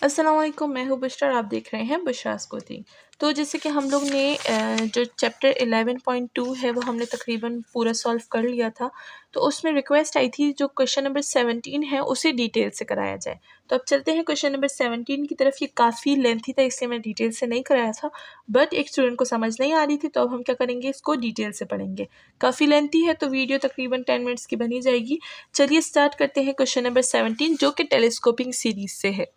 अस्सलाम वालेकुम, मैं हूँ बुशरा और आप देख रहे हैं बुशरास कोचिंग। तो जैसे कि हम लोग ने जो चैप्टर 11.2 है वो हमने तकरीबन पूरा सॉल्व कर लिया था। तो उसमें रिक्वेस्ट आई थी जो क्वेश्चन नंबर 17 है उसे डिटेल से कराया जाए। तो अब चलते हैं क्वेश्चन नंबर 17 की तरफ। ये काफ़ी लेंथी था इसलिए मैं डिटेल से नहीं कराया था, बट एक स्टूडेंट को समझ नहीं आ रही थी तो अब हम क्या करेंगे, इसको डिटेल से पढ़ेंगे। काफ़ी लेंथी है तो वीडियो तकरीबन 10 मिनट्स की बनी जाएगी। चलिए स्टार्ट करते हैं क्वेश्चन नंबर 17 जो कि टेलीस्कोपिंग सीरीज से है।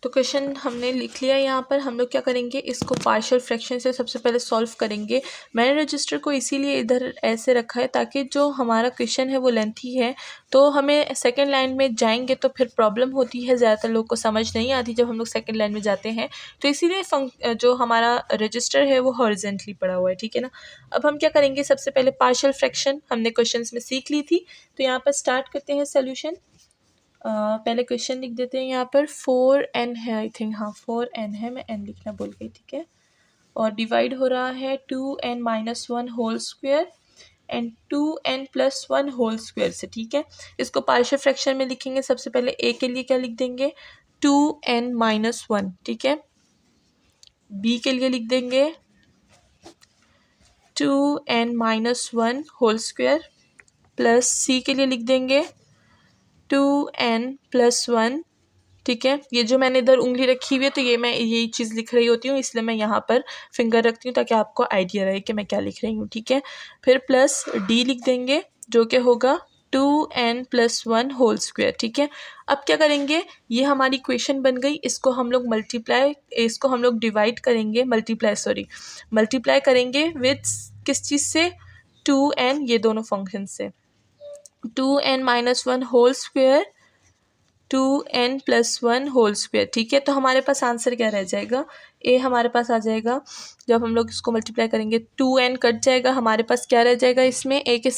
तो क्वेश्चन हमने लिख लिया। यहाँ पर हम लोग क्या करेंगे, इसको पार्शियल फ्रैक्शन से सबसे पहले सॉल्व करेंगे। मैंने रजिस्टर को इसीलिए इधर ऐसे रखा है ताकि जो हमारा क्वेश्चन है वो लेंथी है, तो हमें सेकंड लाइन में जाएंगे तो फिर प्रॉब्लम होती है, ज़्यादातर लोग को समझ नहीं आती जब हम लोग सेकंड लाइन में जाते हैं। तो इसीलिए जो हमारा रजिस्टर है वो हॉरिजेंटली पड़ा हुआ है, ठीक है ना। अब हम क्या करेंगे, सबसे पहले पार्शियल फ्रैक्शन हमने क्वेश्चन में सीख ली थी, तो यहाँ पर स्टार्ट करते हैं सोल्यूशन। पहले क्वेश्चन लिख देते हैं यहाँ पर। 4n है आई थिंक, हाँ 4n है, मैं n लिखना भूल गई, ठीक है। और डिवाइड हो रहा है 2n minus 1 whole square and 2n plus 1 whole square से, ठीक है। इसको पार्शियल फ्रैक्शन में लिखेंगे। सबसे पहले a के लिए क्या लिख देंगे, 2n माइनस 1, ठीक है। b के लिए लिख देंगे 2n minus 1 whole square plus c के लिए लिख देंगे 2n प्लस 1, ठीक है। ये जो मैंने इधर उंगली रखी हुई है तो ये मैं यही चीज़ लिख रही होती हूँ, इसलिए मैं यहाँ पर फिंगर रखती हूँ ताकि आपको आइडिया रहे कि मैं क्या लिख रही हूँ, ठीक है। फिर प्लस d लिख देंगे जो कि होगा 2n प्लस 1 होल स्क्वायर, ठीक है। अब क्या करेंगे, ये हमारी इक्वेशन बन गई। इसको हम लोग डिवाइड करेंगे, मल्टीप्लाई करेंगे विद किस चीज़ से, 2n, ये दोनों फंक्शन से। 2n minus 1 whole square 2n plus 1 whole square, ठीक है। तो हमारे पास आंसर क्या रह जाएगा, ए हमारे पास आ जाएगा। जब हम लोग इसको मल्टीप्लाई करेंगे 2n कट जाएगा, हमारे पास क्या रह जाएगा इसमें, ए के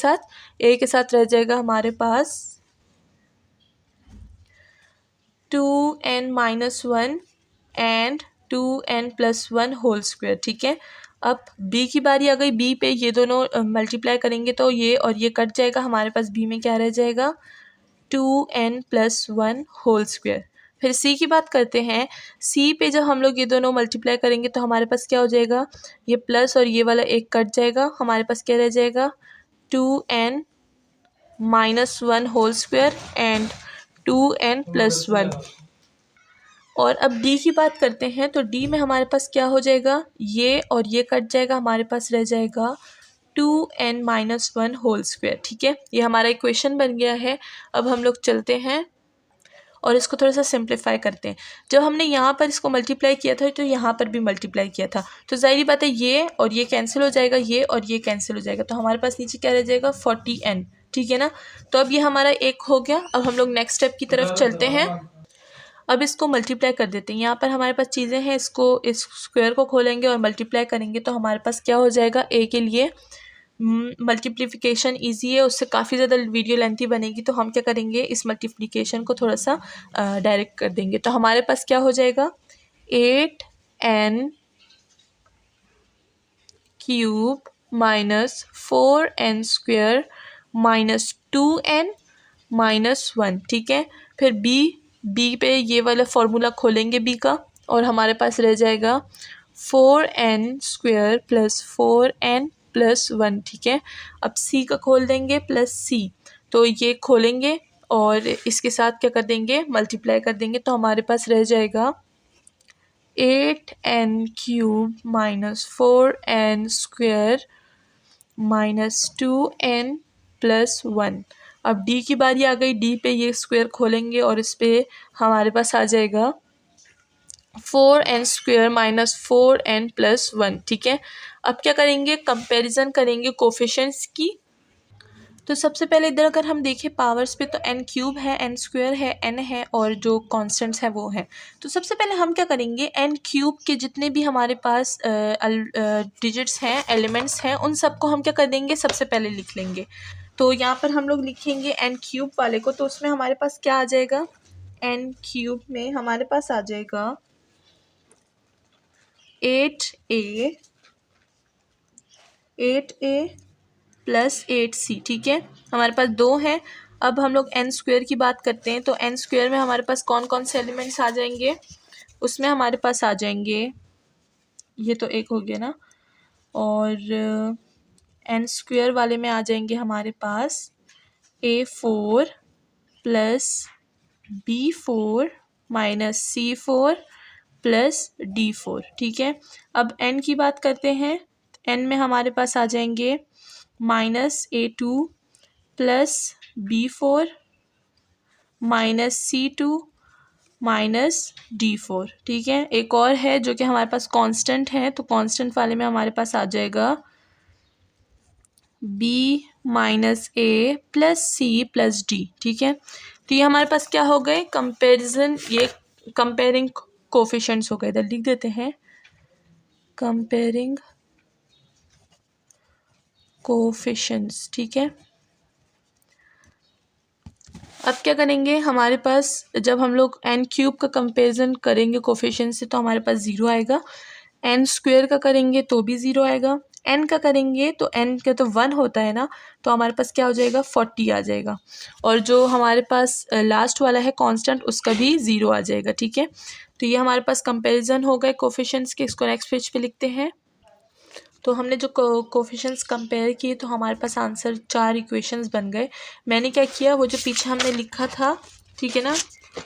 साथ रह जाएगा हमारे पास 2n minus 1 and 2n plus 1 whole square, ठीक है। अब b की बारी आ गई। b पे ये दोनों मल्टीप्लाई करेंगे तो ये और ये कट जाएगा, हमारे पास b में क्या रह जाएगा, 2n प्लस 1 होल स्क्वायर। फिर c की बात करते हैं। c पे जब हम लोग ये दोनों मल्टीप्लाई करेंगे तो हमारे पास क्या हो जाएगा, ये प्लस और ये वाला एक कट जाएगा, हमारे पास क्या रह जाएगा, 2n minus 1 whole square and 2n plus 1। और अब d की बात करते हैं तो d में हमारे पास क्या हो जाएगा, ये और ये कट जाएगा, हमारे पास रह जाएगा 2n माइनस 1 होल स्क्वायर, ठीक है। ये हमारा इक्वेशन बन गया है। अब हम लोग चलते हैं और इसको थोड़ा सा सिंप्लीफाई करते हैं। जब हमने यहाँ पर इसको मल्टीप्लाई किया था तो यहाँ पर भी मल्टीप्लाई किया था, तो ज़ाहिर बात है ये और ये कैंसिल हो जाएगा, ये और ये कैंसिल हो जाएगा, तो हमारे पास नीचे क्या रह जाएगा, 40n, ठीक है ना। तो अब ये हमारा एक हो गया। अब हम लोग नेक्स्ट स्टेप की तरफ चलते हैं। अब इसको मल्टीप्लाई कर देते हैं। यहाँ पर हमारे पास चीज़ें हैं, इसको इस स्क्वायर को खोलेंगे और मल्टीप्लाई करेंगे तो हमारे पास क्या हो जाएगा, ए के लिए मल्टीप्लिकेशन इजी है, उससे काफ़ी ज़्यादा वीडियो लेंथी बनेगी, तो हम क्या करेंगे, इस मल्टीप्लिकेशन को थोड़ा सा डायरेक्ट कर देंगे। तो हमारे पास क्या हो जाएगा, 8n cube minus 4n square minus 2n minus 1, ठीक है। फिर b पे ये वाला फॉर्मूला खोलेंगे b का और हमारे पास रह जाएगा 4n square plus 4n plus 1, ठीक है। अब c का खोल देंगे प्लस c, तो ये खोलेंगे और इसके साथ क्या कर देंगे, मल्टीप्लाई कर देंगे, तो हमारे पास रह जाएगा 8n cube minus 4n square minus 2n plus 1। अब d की बारी आ गई। d पे ये स्क्वायर खोलेंगे और इस पे हमारे पास आ जाएगा 4n square minus 4n plus 1, ठीक है। अब क्या करेंगे, कंपैरिजन करेंगे कोफिशिएंट्स की। तो सबसे पहले इधर अगर हम देखें पावर्स पे तो n क्यूब है, n स्क्वायर है, n है और जो कॉन्स्टेंट्स है वो है। तो सबसे पहले हम क्या करेंगे, n क्यूब के जितने भी हमारे पास डिजिट्स हैं, एलिमेंट्स हैं, उन सबको हम क्या कर देंगे, सबसे पहले लिख लेंगे। तो यहाँ पर हम लोग लिखेंगे n क्यूब वाले को, तो उसमें हमारे पास क्या आ जाएगा, n क्यूब में हमारे पास आ जाएगा 8a प्लस 8c, ठीक है। हमारे पास 2 हैं। अब हम लोग एन स्क्वायर की बात करते हैं, तो एन स्क्वायर में हमारे पास कौन कौन से एलिमेंट्स आ जाएंगे, उसमें हमारे पास आ जाएंगे, ये तो एक हो गया ना, और एन स्क्वायर वाले में आ जाएंगे हमारे पास A4 plus B4 minus C4 plus D4, ठीक है। अब n की बात करते हैं, n में हमारे पास आ जाएंगे minus A2 plus B4 minus C2 minus D4, ठीक है। एक और है जो कि हमारे पास कांस्टेंट है, तो कांस्टेंट वाले में हमारे पास आ जाएगा B minus A plus C plus D, ठीक है। तो ये हमारे पास क्या हो गए, कंपैरिजन, ये कंपेयरिंग कोफिशिएंट्स हो गए, इधर लिख देते हैं कंपेयरिंग कोफिशिएंट्स, ठीक है। अब क्या करेंगे, हमारे पास जब हम लोग एन क्यूब का कंपेरिजन करेंगे कोफिशिएंट से तो हमारे पास ज़ीरो आएगा, एन स्क्वायर का करेंगे तो भी ज़ीरो आएगा, एन का करेंगे तो एन का तो 1 होता है ना, तो हमारे पास क्या हो जाएगा 40 आ जाएगा, और जो हमारे पास लास्ट वाला है कांस्टेंट उसका भी 0 आ जाएगा, ठीक है। तो ये हमारे पास कंपैरिजन हो गए कोफिशिएंट्स के, इसको नेक्स्ट पेज पे लिखते हैं। तो हमने जो कोफिशिएंट्स कंपेयर किए तो हमारे पास आंसर 4 इक्वेशंस बन गए। मैंने क्या किया, वो जो पीछे हमने लिखा था, ठीक है ना,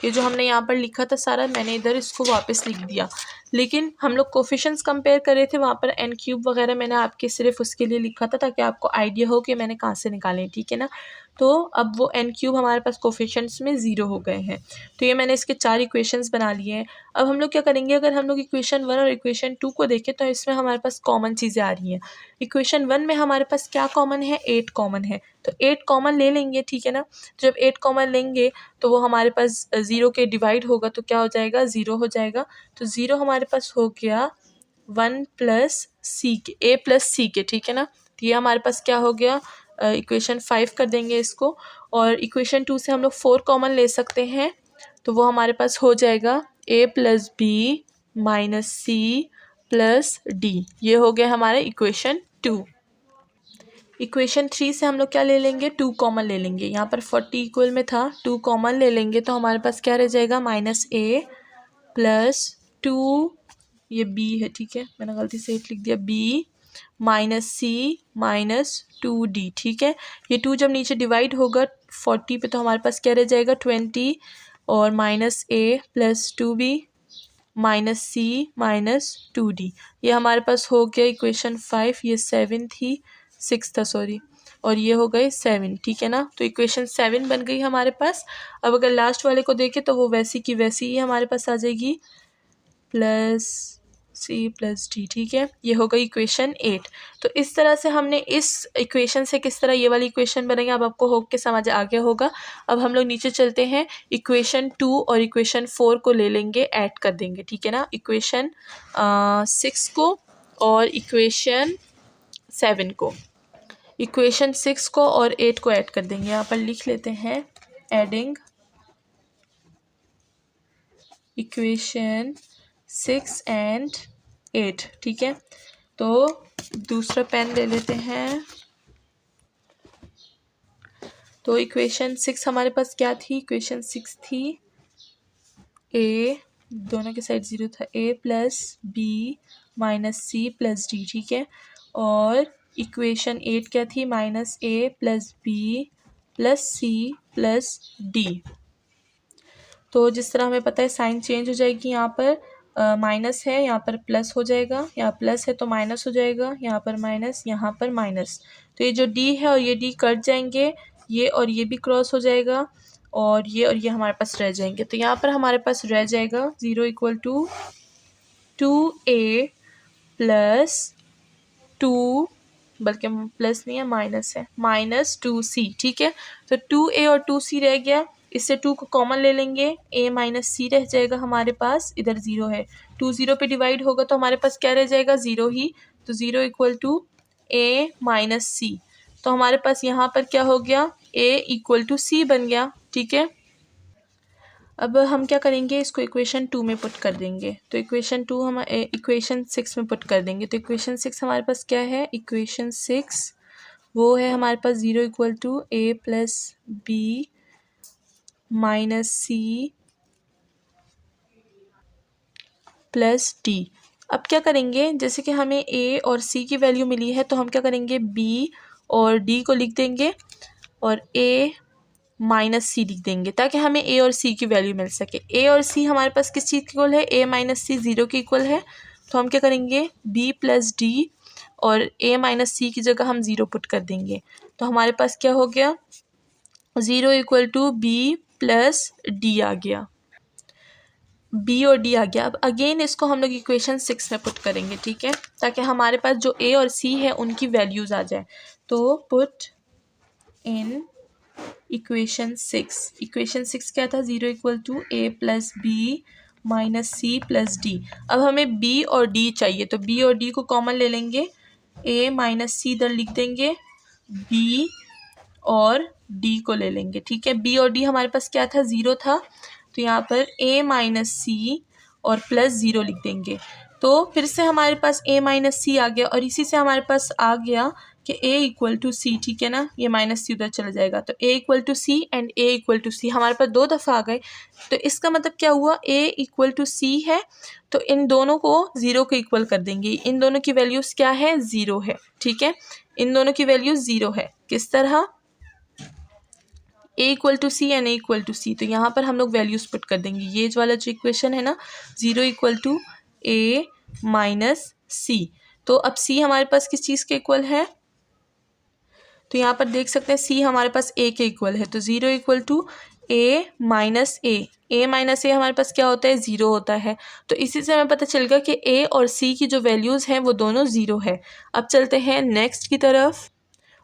ये जो हमने यहाँ पर लिखा था सारा, मैंने इधर इसको वापस लिख दिया, लेकिन हम लोग कोफिशिएंट्स कंपेयर कर रहे थे, वहाँ पर एन क्यूब वगैरह मैंने आपके सिर्फ उसके लिए लिखा था ताकि आपको आइडिया हो कि मैंने कहाँ से निकाले, ठीक है ना। तो अब वो एन क्यूब हमारे पास कोफिशिएंट्स में 0 हो गए हैं, तो ये मैंने इसके 4 इक्वेशंस बना लिए हैं। अब हम लोग क्या करेंगे, अगर हम लोग इक्वेशन 1 और इक्वेशन 2 को देखें तो इसमें हमारे पास कॉमन चीज़ें आ रही हैं। इक्वेशन 1 में हमारे पास क्या कॉमन है, 8 कॉमन है, तो 8 कॉमन ले लेंगे, ठीक है ना। जब 8 कॉमन लेंगे तो वो हमारे पास 0 के डिवाइड होगा तो क्या हो जाएगा, 0 हो जाएगा, तो 0 हमारे पास हो गया 1 प्लस सी के, ए प्लस सी के, ठीक है ना। तो ये हमारे पास क्या हो गया, इक्वेशन 5 कर देंगे इसको, और इक्वेशन 2 से हम लोग 4 कॉमन ले सकते हैं, तो वो हमारे पास हो जाएगा a plus B minus C plus D, ये हो गया हमारा इक्वेशन 2। इक्वेशन 3 से हम लोग क्या ले लेंगे, 2 कॉमन ले लेंगे, यहाँ पर 40 इक्वल में था, 2 कॉमन ले लेंगे तो हमारे पास क्या रह जाएगा, माइनस a प्लस 2, ये b है, ठीक है, मैंने गलती से 8 लिख दिया, b minus C minus 2d, ठीक है। ये 2 जब नीचे डिवाइड होगा 40 पे तो हमारे पास क्या रह जाएगा 20, और minus a plus 2b minus C minus 2d, ये हमारे पास हो गया इक्वेशन 5, ये 7 थी, 6 था सॉरी, और ये हो गए 7, ठीक है ना। तो इक्वेशन 7 बन गई हमारे पास। अब अगर लास्ट वाले को देखें तो वो वैसी की वैसी ही हमारे पास आ जाएगी, प्लस सी प्लस डी, ठीक है, ये हो गई इक्वेशन 8। तो इस तरह से हमने इस इक्वेशन से किस तरह ये वाली इक्वेशन बनेगी, अब आपको हो के समझ आ गया होगा। अब हम लोग नीचे चलते हैं, इक्वेशन 2 और इक्वेशन 4 को ले लेंगे, ऐड कर देंगे, ठीक है ना, इक्वेशन 6 को और इक्वेशन 7 को, इक्वेशन 6 को और 8 को ऐड कर देंगे। यहाँ पर लिख लेते हैं एडिंग इक्वेशन 6 एंड 8, ठीक है। तो दूसरा पेन ले लेते हैं। तो इक्वेशन 6 हमारे पास क्या थी, इक्वेशन 6 थी a, दोनों के साइड 0 था, a plus B minus C plus D, ठीक है, और इक्वेशन 8 क्या थी, minus a plus B plus C plus D. तो जिस तरह हमें पता है साइन चेंज हो जाएगी, यहाँ पर माइनस है, यहाँ पर प्लस हो जाएगा, यहाँ प्लस है तो माइनस हो जाएगा, यहाँ पर माइनस, यहाँ पर माइनस, तो ये जो d है और ये d कट जाएंगे, ये और ये भी क्रॉस हो जाएगा, और ये हमारे पास रह जाएंगे। तो यहाँ पर हमारे पास रह जाएगा 0 इक्वल टू 2a प्लस 2, बल्कि प्लस नहीं है माइनस है, माइनस 2c, ठीक है। तो 2a और 2c रह गया, इससे 2 को कॉमन ले लेंगे, a माइनस सी रह जाएगा हमारे पास, इधर 0 है, 2 0 पे डिवाइड होगा तो हमारे पास क्या रह जाएगा 0 ही, तो 0 इक्वल टू a माइनस सी, तो हमारे पास यहाँ पर क्या हो गया, a इक्वल टू सी बन गया, ठीक है। अब हम क्या करेंगे, इसको इक्वेशन 2 में पुट कर देंगे, तो इक्वेशन 2 हम इक्वेशन 6 में पुट कर देंगे। तो इक्वेशन 6 हमारे पास क्या है, इक्वेशन 6 वो है हमारे पास 0 equal to A plus B minus C plus D. अब क्या करेंगे, जैसे कि हमें ए और सी की वैल्यू मिली है तो हम क्या करेंगे, बी और डी को लिख देंगे और ए माइनस सी लिख देंगे ताकि हमें ए और सी की वैल्यू मिल सके। ए और सी हमारे पास किस चीज़ के इक्वल है, ए माइनस सी 0 के इक्वल है। तो हम क्या करेंगे, बी प्लस डी और ए माइनस सी की जगह हम 0 पुट कर देंगे। तो हमारे पास क्या हो गया, 0 equal to B plus D आ गया, बी और डी आ गया। अब अगेन इसको हम लोग इक्वेशन 6 में पुट करेंगे, ठीक है, ताकि हमारे पास जो ए और सी है उनकी वैल्यूज़ आ जाए। तो पुट इन इक्वेशन 6, इक्वेशन 6 क्या था, 0 equal to A plus B minus C plus D. अब हमें बी और डी चाहिए तो बी और डी को कॉमन ले लेंगे, ए माइनस सी इधर लिख देंगे, बी और डी को ले लेंगे, ठीक है। बी और डी हमारे पास क्या था, 0 था, तो यहाँ पर a माइनस सी और प्लस 0 लिख देंगे। तो फिर से हमारे पास a माइनस सी आ गया और इसी से हमारे पास आ गया कि a इक्वल टू सी, ठीक है ना, ये माइनस सी उधर चला जाएगा। तो a equal to C and a equal to C हमारे पास 2 दफ़ा आ गए। तो इसका मतलब क्या हुआ, a इक्वल टू सी है तो इन दोनों को 0 के इक्वल कर देंगे। इन दोनों की वैल्यूज़ क्या है, 0 है, ठीक है, इन दोनों की वैल्यूज़ 0 है। किस तरह, A equal to C and A equal to C, तो यहाँ पर हम लोग वैल्यूज़ पुट कर देंगे। ये वाला जो इक्वेशन है ना, 0 इक्वल टू ए माइनस सी, तो अब सी हमारे पास किस चीज़ के इक्वल है, तो यहाँ पर देख सकते हैं सी हमारे पास ए के इक्वल है। तो 0 equal to A minus A minus A हमारे पास क्या होता है, 0 होता है। तो इसी से हमें पता चल गया कि ए और सी की जो वैल्यूज़ हैं वो दोनों 0 है। अब चलते हैं नेक्स्ट की तरफ,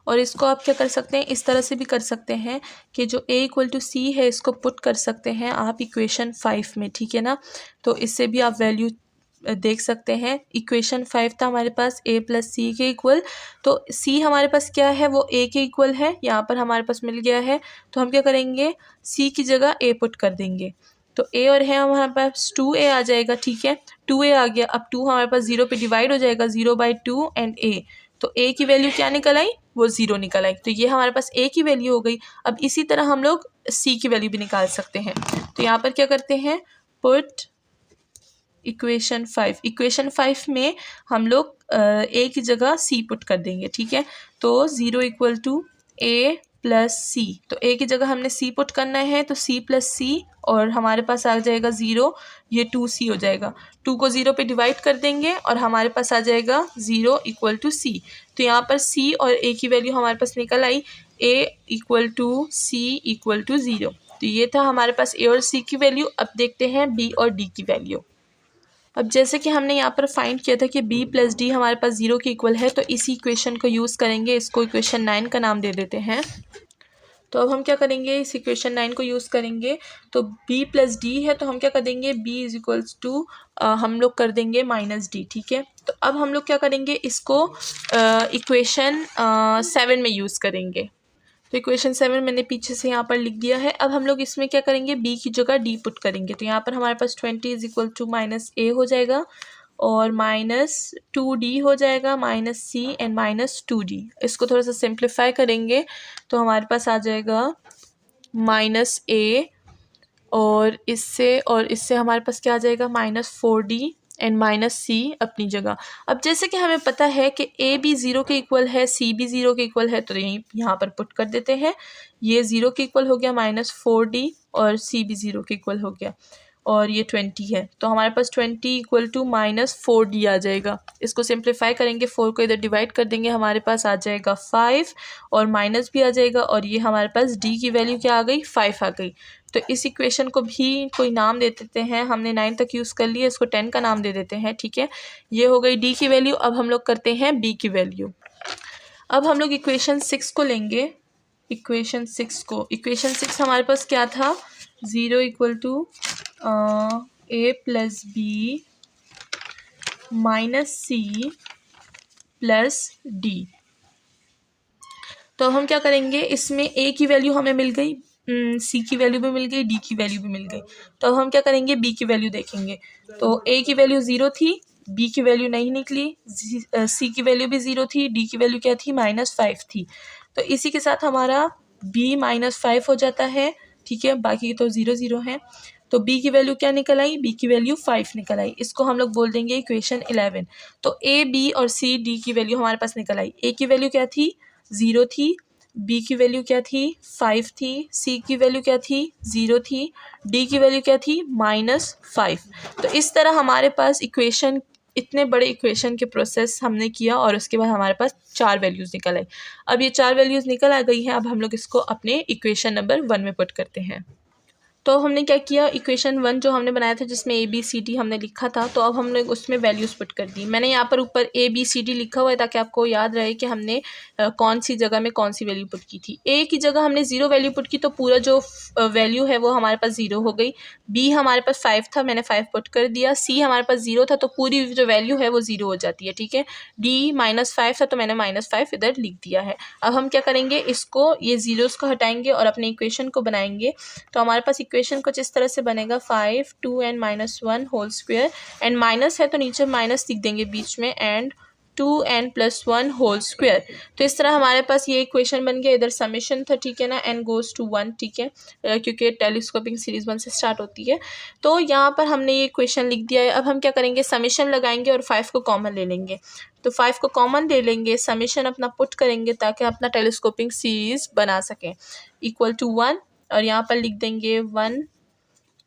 और इसको आप क्या कर सकते हैं, इस तरह से भी कर सकते हैं कि जो a इक्वल टू सी है इसको पुट कर सकते हैं आप इक्वेशन 5 में, ठीक है ना। तो इससे भी आप वैल्यू देख सकते हैं। इक्वेशन 5 था हमारे पास a प्लस सी के इक्वल, तो c हमारे पास क्या है, वो a के इक्वल है, यहाँ पर हमारे पास मिल गया है। तो हम क्या करेंगे, c की जगह a पुट कर देंगे। तो a और है हमारे पास 2a आ जाएगा, ठीक है, 2a आ गया। अब 2 हमारे पास 0 पे डिवाइड हो जाएगा, 0/2 एंड a, तो a की वैल्यू क्या निकल आई, वो 0 निकल आई। तो ये हमारे पास a की वैल्यू हो गई। अब इसी तरह हम लोग c की वैल्यू भी निकाल सकते हैं। तो यहाँ पर क्या करते हैं, पुट इक्वेशन 5, इक्वेशन 5 में हम लोग a की जगह c पुट कर देंगे, ठीक है। तो 0 इक्वल टू a प्लस सी, तो a की जगह हमने c पुट करना है, तो c प्लस सी और हमारे पास आ जाएगा 0, ये 2c हो जाएगा। 2 को 0 पे डिवाइड कर देंगे और हमारे पास आ जाएगा 0 इक्वल टू सी। तो यहाँ पर c और a की वैल्यू हमारे पास निकल आई, a equal to C equal to 0। तो ये था हमारे पास a और c की वैल्यू। अब देखते हैं b और d की वैल्यू। अब जैसे कि हमने यहाँ पर फाइंड किया था कि b प्लस डी हमारे पास 0 के इक्वल है, तो इसी इक्वेशन को यूज़ करेंगे, इसको इक्वेशन 9 का नाम दे देते हैं। तो अब हम क्या करेंगे, इस इक्वेशन 9 को यूज़ करेंगे। तो b प्लस डी है तो हम क्या कर देंगे, b इज इक्वल्स टू हम लोग कर देंगे माइनस डी, ठीक है। तो अब हम लोग क्या करेंगे, इसको इक्वेशन 7 में यूज़ करेंगे। तो इक्वेशन 7 मैंने पीछे से यहाँ पर लिख दिया है। अब हम लोग इसमें क्या करेंगे, b की जगह d पुट करेंगे। तो यहाँ पर हमारे पास 20 is equal to minus a हो जाएगा और माइनस 2d हो जाएगा, minus c and minus 2d। इसको थोड़ा सा सिंप्लीफाई करेंगे तो हमारे पास आ जाएगा माइनस a और इससे हमारे पास क्या आ जाएगा, माइनस 4d एंड माइनस सी अपनी जगह। अब जैसे कि हमें पता है कि a भी 0 के इक्वल है, c भी 0 के इक्वल है, तो यहाँ पर पुट कर देते हैं। ये 0 के इक्वल हो गया, माइनस 4d और c भी 0 के इक्वल हो गया और ये 20 है। तो हमारे पास 20 इक्वल टू माइनस 4d आ जाएगा। इसको सिंप्लीफाई करेंगे, 4 को इधर डिवाइड कर देंगे, हमारे पास आ जाएगा 5 और माइनस भी आ जाएगा और ये हमारे पास d की वैल्यू क्या आ गई, 5 आ गई। तो इस इक्वेशन को भी कोई नाम दे देते हैं, हमने 9 तक यूज़ कर लिया, इसको 10 का नाम दे देते हैं, ठीक है। ये हो गई d की वैल्यू। अब हम लोग करते हैं b की वैल्यू। अब हम लोग इक्वेशन 6 को लेंगे, इक्वेशन 6 को, इक्वेशन 6 हमारे पास क्या था, 0 equal to a plus B minus C plus D. तो हम क्या करेंगे, इसमें a की वैल्यू हमें मिल गई, c की वैल्यू भी मिल गई, d की वैल्यू भी मिल गई। तो अब हम क्या करेंगे, b की वैल्यू देखेंगे। तो a की वैल्यू 0 थी, बी की वैल्यू नहीं निकली, सी की वैल्यू भी 0 थी, डी की वैल्यू क्या थी -5 थी। तो इसी के साथ हमारा बी -5 हो जाता है, ठीक है, बाकी तो 0 0 है। तो बी की वैल्यू क्या निकल आई, बी की वैल्यू 5 निकल आई। इसको हम लोग बोल देंगे इक्वेशन 11। तो ए बी और सी डी की वैल्यू हमारे पास निकल आई। ए की वैल्यू क्या थी, 0 थी, बी की वैल्यू क्या थी, 5 थी, सी की वैल्यू क्या थी, 0 थी, डी की वैल्यू क्या थी, -5। तो इस तरह हमारे पास इक्वेशन, इतने बड़े इक्वेशन के प्रोसेस हमने किया और उसके बाद हमारे पास 4 वैल्यूज़ निकल आई। अब ये 4 वैल्यूज़ निकल आ गई हैं, अब हम लोग इसको अपने इक्वेशन नंबर 1 में पुट करते हैं। तो हमने क्या किया, इक्वेशन 1 जो हमने बनाया था जिसमें ए बी सी डी हमने लिखा था, तो अब हम लोग उसमें वैल्यूज़ पुट कर दी। मैंने यहाँ पर ऊपर ए बी सी डी लिखा हुआ है ताकि आपको याद रहे कि हमने कौन सी जगह में कौन सी वैल्यू पुट की थी। ए की जगह हमने 0 वैल्यू पुट की तो पूरा जो वैल्यू है वो हमारे पास 0 हो गई। बी हमारे पास 5 था, मैंने 5 पुट कर दिया। सी हमारे पास 0 था तो पूरी जो वैल्यू है वो 0 हो जाती है, ठीक है। डी -5 था तो मैंने -5 इधर लिख दिया है। अब हम क्या करेंगे, इसको ये ज़ीरोज़ को हटाएंगे और अपने इक्वेशन को बनाएंगे। तो हमारे पास इक्वेशन कुछ इस तरह से बनेगा, 5 2n - 1 whole square, and minus है तो नीचे माइनस लिख देंगे बीच में, एंड 2n + 1 होल स्क्वायर। तो इस तरह हमारे पास ये इक्वेशन बन गया। इधर समेशन था, ठीक है ना, n goes to 1, ठीक है, क्योंकि टेलीस्कोपिंग सीरीज 1 से स्टार्ट होती है। तो यहाँ पर हमने ये इक्वेशन लिख दिया है। अब हम क्या करेंगे, समेशन लगाएंगे और 5 को कॉमन ले लेंगे। तो 5 को कॉमन ले लेंगे, समेशन अपना पुट करेंगे ताकि अपना टेलीस्कोपिंग सीरीज बना सकें, इक्वल टू 1, और यहाँ पर लिख देंगे 1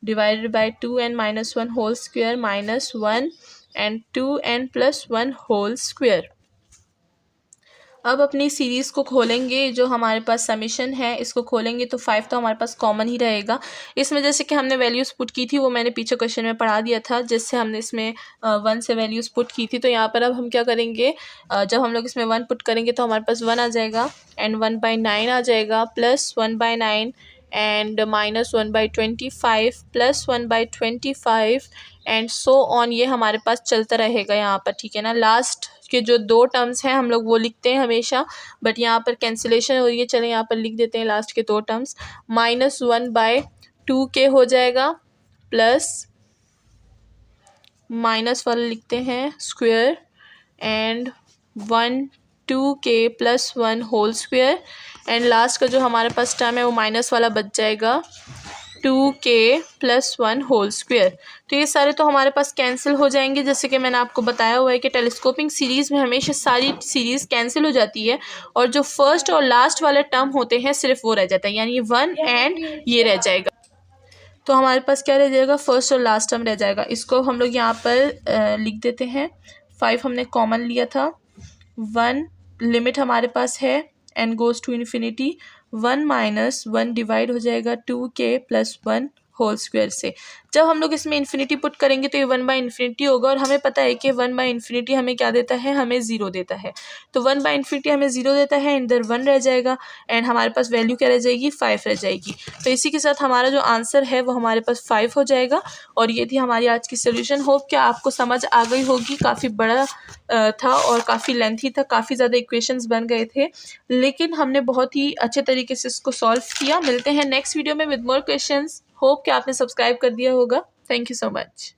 divided by 2n - 1 whole square -1 and 2n + 1 whole square. अब अपनी सीरीज़ को खोलेंगे, जो हमारे पास समेशन है इसको खोलेंगे तो 5 तो हमारे पास कॉमन ही रहेगा। इसमें जैसे कि हमने वैल्यूज़ पुट की थी वो मैंने पीछे क्वेश्चन में पढ़ा दिया था, जिससे हमने इसमें 1 से वैल्यूज़ पुट की थी। तो यहाँ पर अब हम क्या करेंगे, जब हम लोग इसमें 1 पुट करेंगे तो हमारे पास 1 आ जाएगा, एंड 1/9 आ जाएगा, plus 1/9 and -1/25 plus 1/25 and so on, ये हमारे पास चलता रहेगा यहाँ पर, ठीक है ना। लास्ट के जो 2 टर्म्स हैं हम लोग वो लिखते हैं हमेशा, बट यहाँ पर कैंसिलेशन हो रही है, चलें यहाँ पर लिख देते हैं लास्ट के 2 टर्म्स। -1/2k हो जाएगा, प्लस माइनस वाला लिखते हैं square, and 2k + 1 whole square, and last का जो हमारे पास टर्म है वो माइनस वाला बच जाएगा, 2k + 1 होल स्क्वायर। तो ये सारे तो हमारे पास कैंसिल हो जाएंगे। जैसे कि मैंने आपको बताया हुआ है कि टेलीस्कोपिंग सीरीज़ में हमेशा सारी सीरीज़ कैंसिल हो जाती है, और जो फर्स्ट और लास्ट वाले टर्म होते हैं सिर्फ वो रह जाता है, यानी 1 एंड ये रह जाएगा। तो हमारे पास क्या रह जाएगा, फर्स्ट और लास्ट टर्म रह जाएगा। इसको हम लोग यहाँ पर लिख देते हैं। 5 हमने कॉमन लिया था, 1 लिमिट हमारे पास है, n goes to infinity, 1 - 1 divide हो जाएगा 2k + 1 होल स्क्वायर से। जब हम लोग इसमें इन्फिनिटी पुट करेंगे तो ये 1/∞ होगा, और हमें पता है कि 1/∞ हमें क्या देता है, हमें 0 देता है। तो 1/∞ हमें 0 देता है, इधर 1 रह जाएगा, एंड हमारे पास वैल्यू क्या रह जाएगी, 5 रह जाएगी। तो इसी के साथ हमारा जो आंसर है वो हमारे पास 5 हो जाएगा। और ये थी हमारी आज की सोल्यूशन। होप कि आपको समझ आ गई होगी। काफ़ी बड़ा था और काफ़ी लेंथी था, काफ़ी ज़्यादा इक्वेशंस बन गए थे, लेकिन हमने बहुत ही अच्छे तरीके से इसको सॉल्व किया। मिलते हैं नेक्स्ट वीडियो में विद मोर क्वेश्चंस। होप कि आपने सब्सक्राइब कर दिया होगा। Thank you so much.